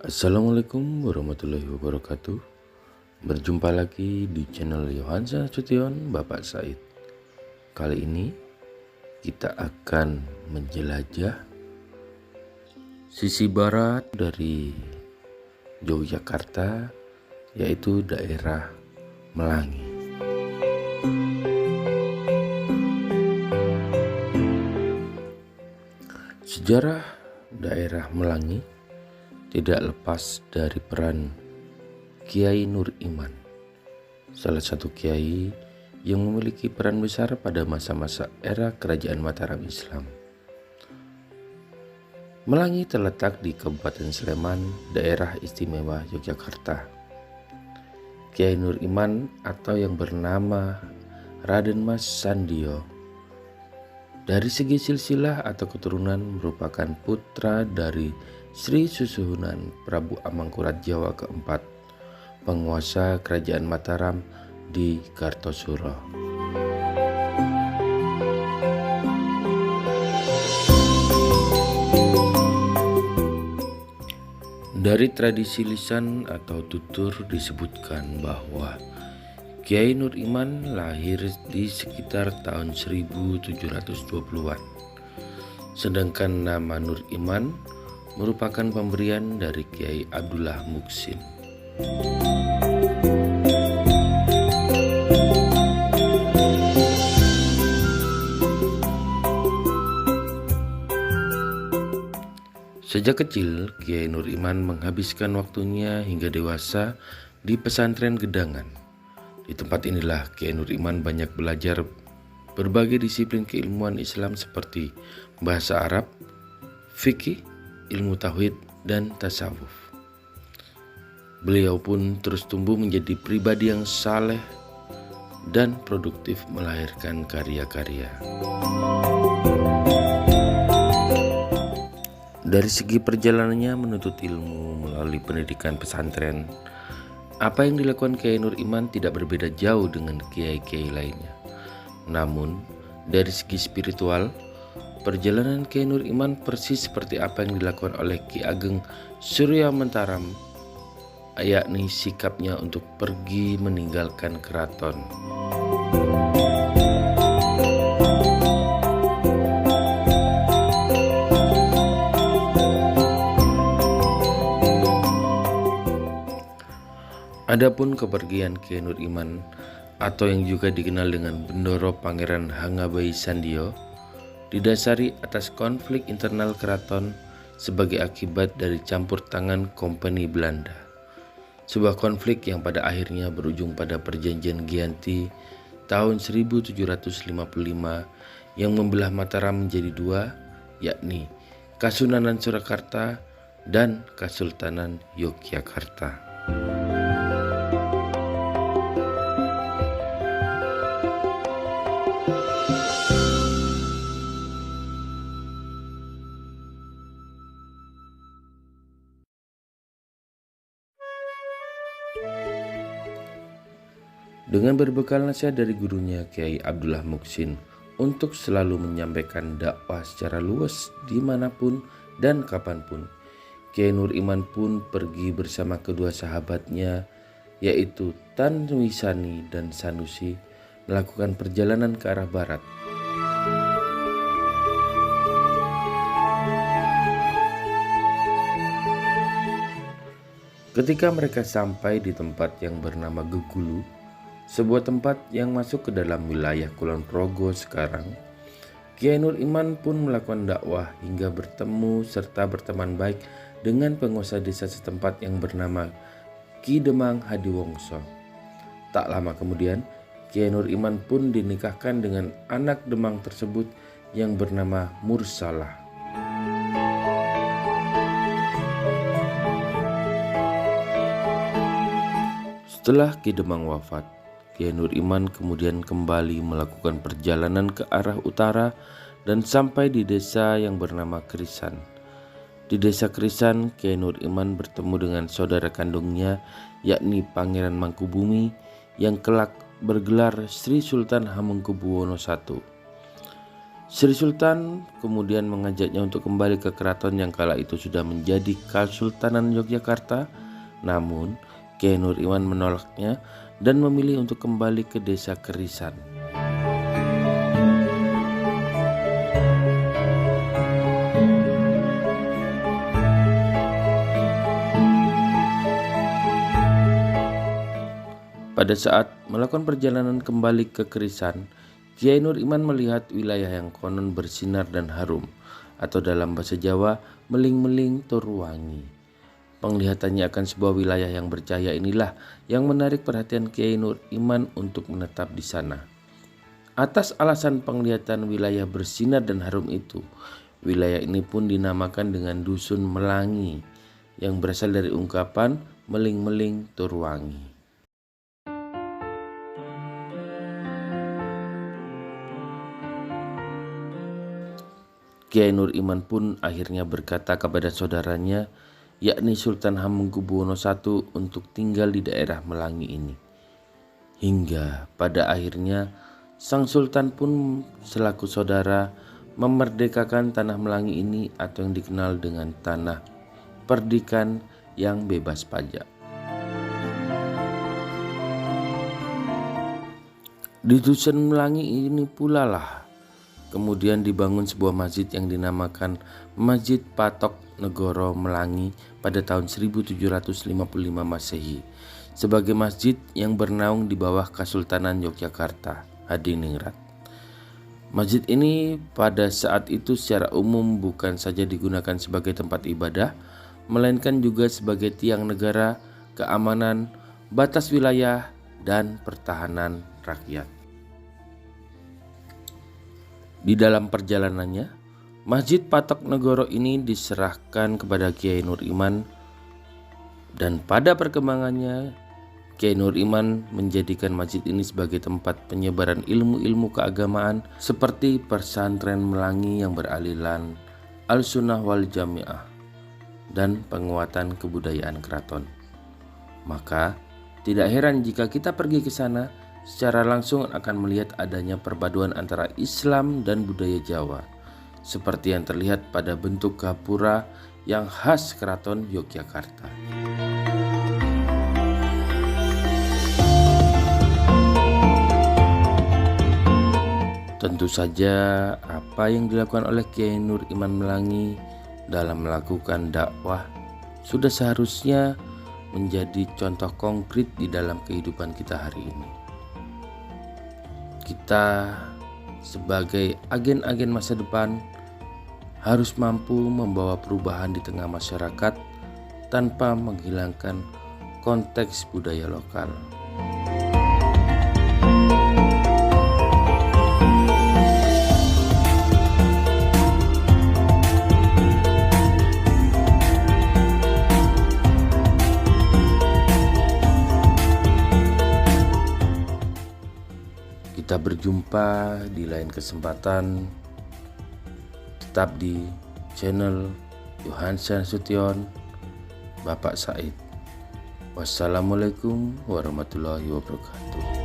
Assalamualaikum warahmatullahi wabarakatuh. Berjumpa lagi di channel Yohansa Nasution Bapak Said. Kali ini kita akan menjelajah sisi barat dari Yogyakarta, yaitu daerah Melangi. Sejarah daerah Melangi tidak lepas dari peran Kiai Nur Iman, salah satu kiai yang memiliki peran besar pada masa-masa era Kerajaan Mataram Islam. Melangi terletak di Kabupaten Sleman, daerah istimewa Yogyakarta. Kiai Nur Iman atau yang bernama Raden Mas Sandio, dari segi silsilah atau keturunan merupakan putra dari Sri Susuhunan Prabu Amangkurat Jawa keempat, penguasa Kerajaan Mataram di Kartosuro. Dari tradisi lisan atau tutur disebutkan bahwa Kiai Nur Iman lahir di sekitar tahun 1720-an. Sedangkan nama Nur Iman merupakan pemberian dari Kiai Abdullah Muksin. Sejak kecil, Kiai Nur Iman menghabiskan waktunya hingga dewasa di pesantren Gedangan. Di tempat inilah Kiai Nur Iman banyak belajar berbagai disiplin keilmuan Islam seperti bahasa Arab, fikih, ilmu tauhid, dan tasawuf. Beliau pun terus tumbuh menjadi pribadi yang saleh dan produktif melahirkan karya-karya. Dari segi perjalanannya menuntut ilmu melalui pendidikan pesantren, apa yang dilakukan Kiai Nur Iman tidak berbeda jauh dengan kiai-kiai lainnya. Namun, dari segi spiritual, perjalanan Kiai Nur Iman persis seperti apa yang dilakukan oleh Ki Ageng Surya Mataram, yakni sikapnya untuk pergi meninggalkan keraton. Adapun kepergian Kiai Nur Iman atau yang juga dikenal dengan Bendoro Pangeran Hangabai Sandio didasari atas konflik internal keraton sebagai akibat dari campur tangan Kompeni Belanda. Sebuah konflik yang pada akhirnya berujung pada perjanjian Giyanti tahun 1755 yang membelah Mataram menjadi dua, yakni Kasunanan Surakarta dan Kesultanan Yogyakarta. Dengan berbekal nasihat dari gurunya Kiai Abdullah Muksin untuk selalu menyampaikan dakwah secara luas dimanapun dan kapanpun, Kiai Nur Iman pun pergi bersama kedua sahabatnya, yaitu Tan Wisani dan Sanusi, melakukan perjalanan ke arah barat. Ketika mereka sampai di tempat yang bernama Gegulu, sebuah tempat yang masuk ke dalam wilayah Kulon Progo sekarang, Kiai Nur Iman pun melakukan dakwah hingga bertemu serta berteman baik dengan penguasa desa setempat yang bernama Ki Demang Hadiwongso. Tak lama kemudian, Kiai Nur Iman pun dinikahkan dengan anak Demang tersebut yang bernama Mursalah. Setelah Ki Demang wafat, Kiai Nur Iman kemudian kembali melakukan perjalanan ke arah utara dan sampai di desa yang bernama Krisan. Di desa Krisan, Kiai Nur Iman bertemu dengan saudara kandungnya, yakni Pangeran Mangkubumi yang kelak bergelar Sri Sultan Hamengkubuwono I. Sri Sultan kemudian mengajaknya untuk kembali ke keraton yang kala itu sudah menjadi Kesultanan Yogyakarta. Namun Kiai Nur Iman menolaknya dan memilih untuk kembali ke desa Kerisan. Pada saat melakukan perjalanan kembali ke Kerisan, Kiai Nur Iman melihat wilayah yang konon bersinar dan harum, atau dalam bahasa Jawa, meling-meling tur wangi. Penglihatannya akan sebuah wilayah yang bercahaya inilah yang menarik perhatian Kiai Nur Iman untuk menetap di sana. Atas alasan penglihatan wilayah bersinar dan harum itu, wilayah ini pun dinamakan dengan Dusun Melangi, yang berasal dari ungkapan meling-meling tur wangi. Kiai Nur Iman pun akhirnya berkata kepada saudaranya, yakni Sultan Hamengkubuwono I, untuk tinggal di daerah Melangi ini. Hingga pada akhirnya sang Sultan pun selaku saudara memerdekakan tanah Melangi ini atau yang dikenal dengan Tanah Perdikan yang bebas pajak. Di Dusun Melangi ini pula lah kemudian dibangun sebuah masjid yang dinamakan Masjid Patok Negoro Melangi pada tahun 1755 Masehi sebagai masjid yang bernaung di bawah Kesultanan Yogyakarta Hadiningrat. Masjid ini pada saat itu secara umum bukan saja digunakan sebagai tempat ibadah, melainkan juga sebagai tiang negara, keamanan, batas wilayah, dan pertahanan rakyat. Di dalam perjalanannya, Masjid Patok Negoro ini diserahkan kepada Kiai Nur Iman, dan pada perkembangannya Kiai Nur Iman menjadikan masjid ini sebagai tempat penyebaran ilmu-ilmu keagamaan seperti pesantren Melangi yang beraliran Al-Sunnah wal Jami'ah dan penguatan kebudayaan keraton. Maka tidak heran jika kita pergi ke sana, secara langsung akan melihat adanya perpaduan antara Islam dan budaya Jawa, seperti yang terlihat pada bentuk gapura yang khas Keraton Yogyakarta. Tentu saja apa yang dilakukan oleh Kiai Nur Iman Melangi dalam melakukan dakwah sudah seharusnya menjadi contoh konkret di dalam kehidupan kita hari ini. Kita sebagai agen-agen masa depan harus mampu membawa perubahan di tengah masyarakat tanpa menghilangkan konteks budaya lokal. Kita berjumpa di lain kesempatan, tetap di channel Yohanes Nasution, Bapak Said. Wassalamualaikum warahmatullahi wabarakatuh.